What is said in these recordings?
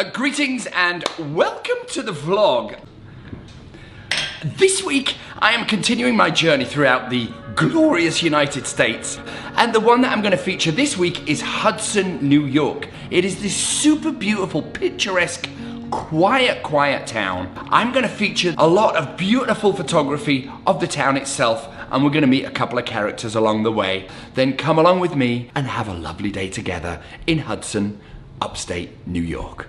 Greetings and welcome to the vlog. This week I am continuing my journey throughout the glorious United States, and the one that I'm going to feature this week is Hudson, New York. It is this super beautiful, picturesque, quiet town. I'm going to feature a lot of beautiful photography of the town itself, and we're going to meet a couple of characters along the way. Then come along with me and have a lovely day together in Hudson, upstate New York.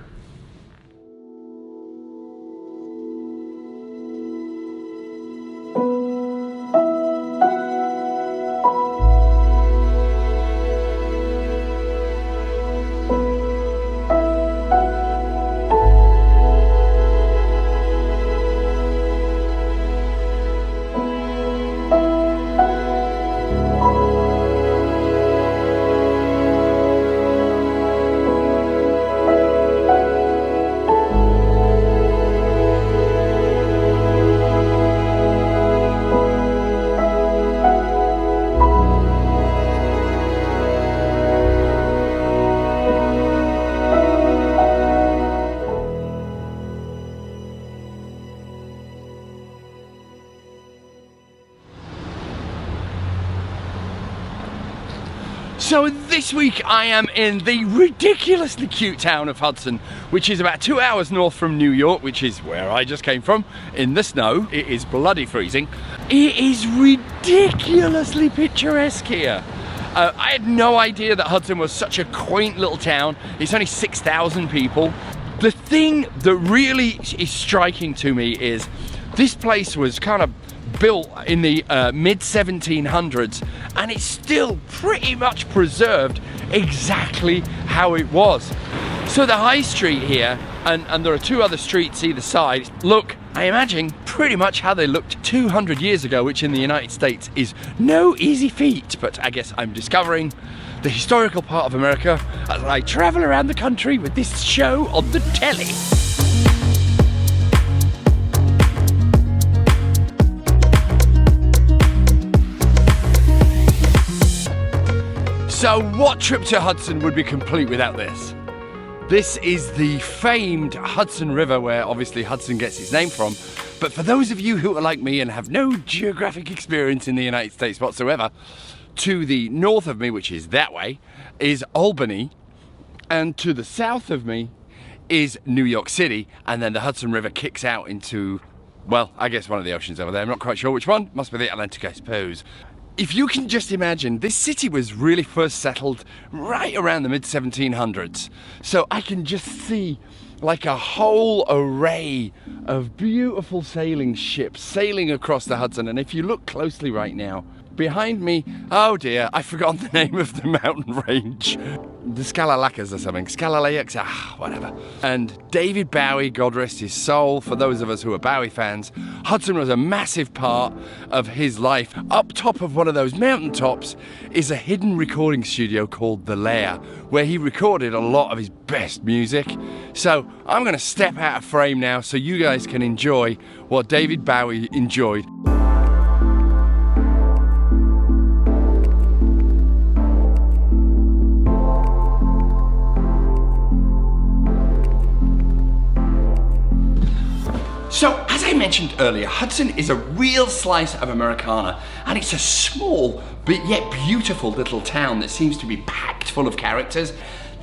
So this week I am in the ridiculously cute town of Hudson, which is about 2 hours north from New York, which is where I just came from, in the snow. It is bloody freezing. It is ridiculously picturesque here. I had no idea that Hudson was such a quaint little town. It's only 6,000 people. The thing that really is striking to me is this place was kind of built in the mid-1700s, and it's still pretty much preserved exactly how it was. So the high street here, and there are two other streets either side, look, I imagine, pretty much how they looked 200 years ago, which in the United States is no easy feat, but I guess I'm discovering the historical part of America as I travel around the country with this show on the telly. So what trip to Hudson would be complete without this? This is the famed Hudson River, where obviously Hudson gets its name from. But for those of you who are like me and have no geographic experience in the United States whatsoever, to the north of me, which is that way, is Albany, and to the south of me is New York City, and then the Hudson River kicks out into, well, I guess one of the oceans over there. I'm not quite sure which one. Must be the Atlantic, I suppose. If you can just imagine, this city was really first settled right around the mid-1700s. So I can just see like a whole array of beautiful sailing ships sailing across the Hudson. And if you look closely right now, behind me, oh dear, I've forgotten the name of the mountain range. The Scalalacas or something, Scalalaics, whatever. And David Bowie, God rest his soul, for those of us who are Bowie fans, Hudson was a massive part of his life. Up top of one of those mountaintops is a hidden recording studio called The Lair, where he recorded a lot of his best music. So I'm gonna step out of frame now so you guys can enjoy what David Bowie enjoyed. So, as I mentioned earlier, Hudson is a real slice of Americana, and it's a small but yet beautiful little town that seems to be packed full of characters.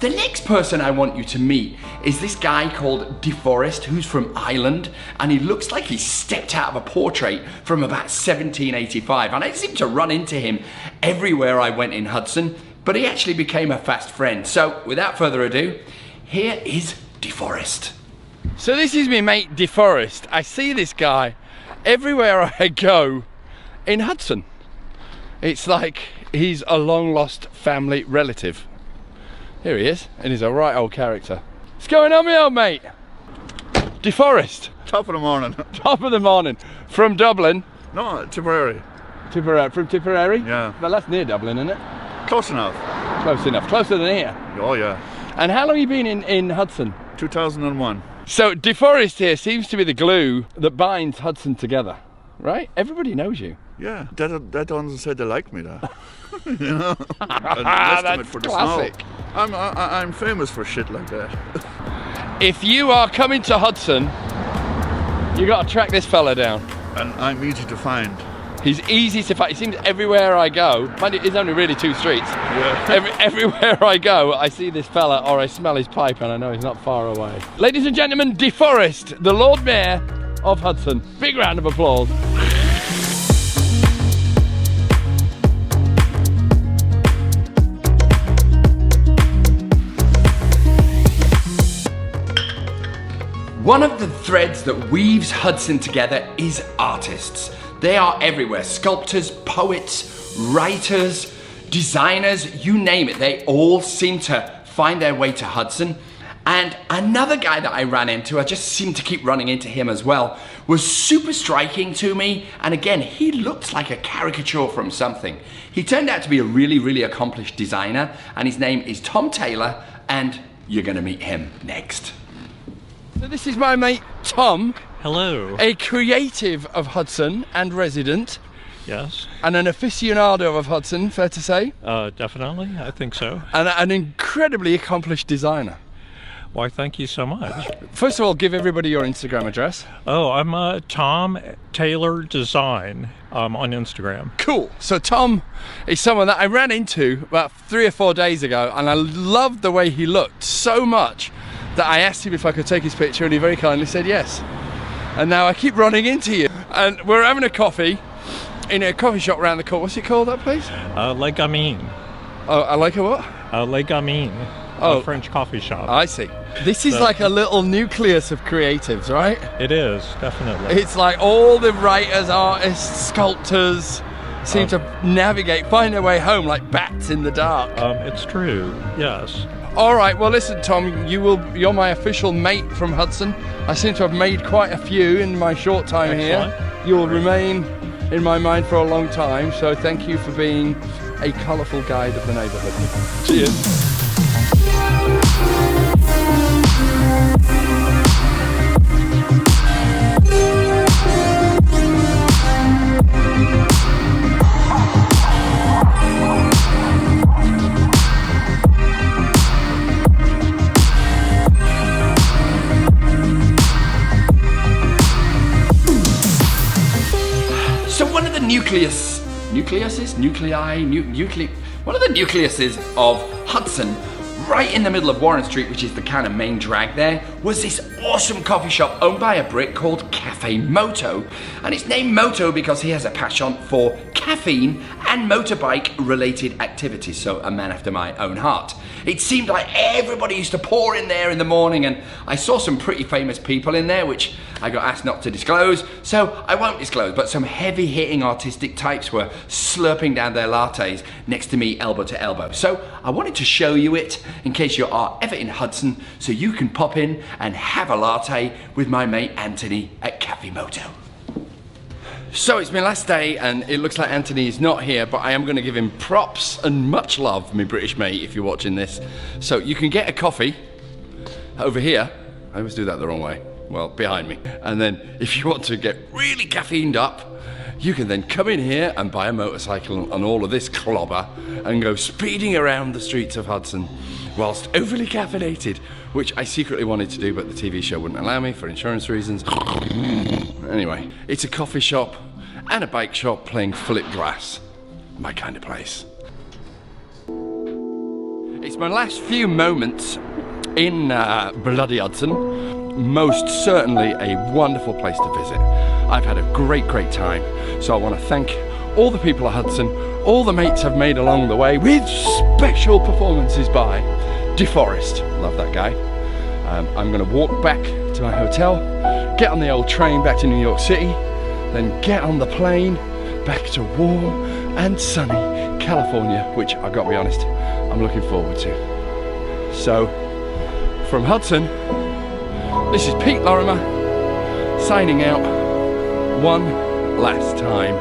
The next person I want you to meet is this guy called Deforrest, who's from Ireland, and he looks like he stepped out of a portrait from about 1785, and I seem to run into him everywhere I went in Hudson, but he actually became a fast friend. So, without further ado, here is Deforrest. So this is my mate Deforrest. I see this guy everywhere I go in Hudson. It's like he's a long lost family relative. Here he is, and he's a right old character. What's going on, my old mate? Deforrest. Top of the morning. Top of the morning. From Dublin? No, Tipperary. Tipperary. From Tipperary? Yeah. Well, that's near Dublin, isn't it? Close enough. Close enough. Closer than here. Oh yeah. And how long have you been in Hudson? 2001. So Deforrest here seems to be the glue that binds Hudson together, right? Everybody knows you. Yeah, that doesn't say they like me, though. You know, that's for the classic. snow. I'm famous for shit like that. If you are coming to Hudson, you got to track this fella down. And I'm easy to find. He's easy to find. He seems everywhere I go. Mind you, it's only really 2 streets. Yeah. Everywhere I go, I see this fella or I smell his pipe and I know he's not far away. Ladies and gentlemen, Deforrest, the Lord Mayor of Hudson. Big round of applause. One of the threads that weaves Hudson together is artists. They are everywhere. Sculptors, poets, writers, designers, you name it. They all seem to find their way to Hudson. And another guy that I ran into, I just seem to keep running into him as well, was super striking to me. And again, he looked like a caricature from something. He turned out to be a really, really accomplished designer, and his name is Tom Taylor, and you're gonna meet him next. So this is my mate, Tom. Hello. A creative of Hudson and resident. Yes. And an aficionado of Hudson, fair to say. Definitely, I think so. And an incredibly accomplished designer. Why, thank you so much. First of all, give everybody your Instagram address. Oh, I'm Tom Taylor Design on Instagram. Cool. So Tom is someone that I ran into about 3 or 4 days ago, and I loved the way he looked so much that I asked him if I could take his picture, and he very kindly said yes. And now I keep running into you. And we're having a coffee in a coffee shop around the corner. What's it called, that place? Les Gamines. Oh, I like a what? Les Gamines. Oh. A French coffee shop. I see. This is like a little nucleus of creatives, right? It is, definitely. It's like all the writers, artists, sculptors seem to navigate, find their way home like bats in the dark. It's true, yes. All right, well listen, Tom, you're my official mate from Hudson. I seem to have made quite a few in my short time Excellent. here. You will remain in my mind for a long time, so thank you for being a colourful guide of the neighbourhood. Cheers. One of the nucleuses of Hudson, right in the middle of Warren Street, which is the kind of main drag there, was this awesome coffee shop owned by a Brit called Cafe Moto. And it's named Moto because he has a paschant for caffeine and motorbike related activities, so a man after my own heart. It seemed like everybody used to pour in there in the morning, and I saw some pretty famous people in there, which I got asked not to disclose, so I won't disclose, but some heavy-hitting artistic types were slurping down their lattes next to me elbow to elbow. So I wanted to show you it in case you are ever in Hudson, so you can pop in and have a latte with my mate Anthony at Cafe Moto. So it's my last day and it looks like Anthony is not here, but I am going to give him props and much love, my British mate, if you're watching this. So you can get a coffee over here. I always do that the wrong way. Well, behind me. And then if you want to get really caffeined up, you can then come in here and buy a motorcycle and all of this clobber and go speeding around the streets of Hudson whilst overly caffeinated, which I secretly wanted to do, but the TV show wouldn't allow me for insurance reasons. Anyway, it's a coffee shop and a bike shop playing flip glass. My kind of place. It's my last few moments in bloody Hudson. Most certainly a wonderful place to visit. I've had a great time. So I want to thank all the people at Hudson, all the mates I've made along the way, with special performances by Deforrest. Love that guy. I'm going to walk back to my hotel, get on the old train back to New York City, then get on the plane back to warm and sunny California, which I've got to be honest, I'm looking forward to. So, from Hudson, this is Pete Lorimer, signing out one last time.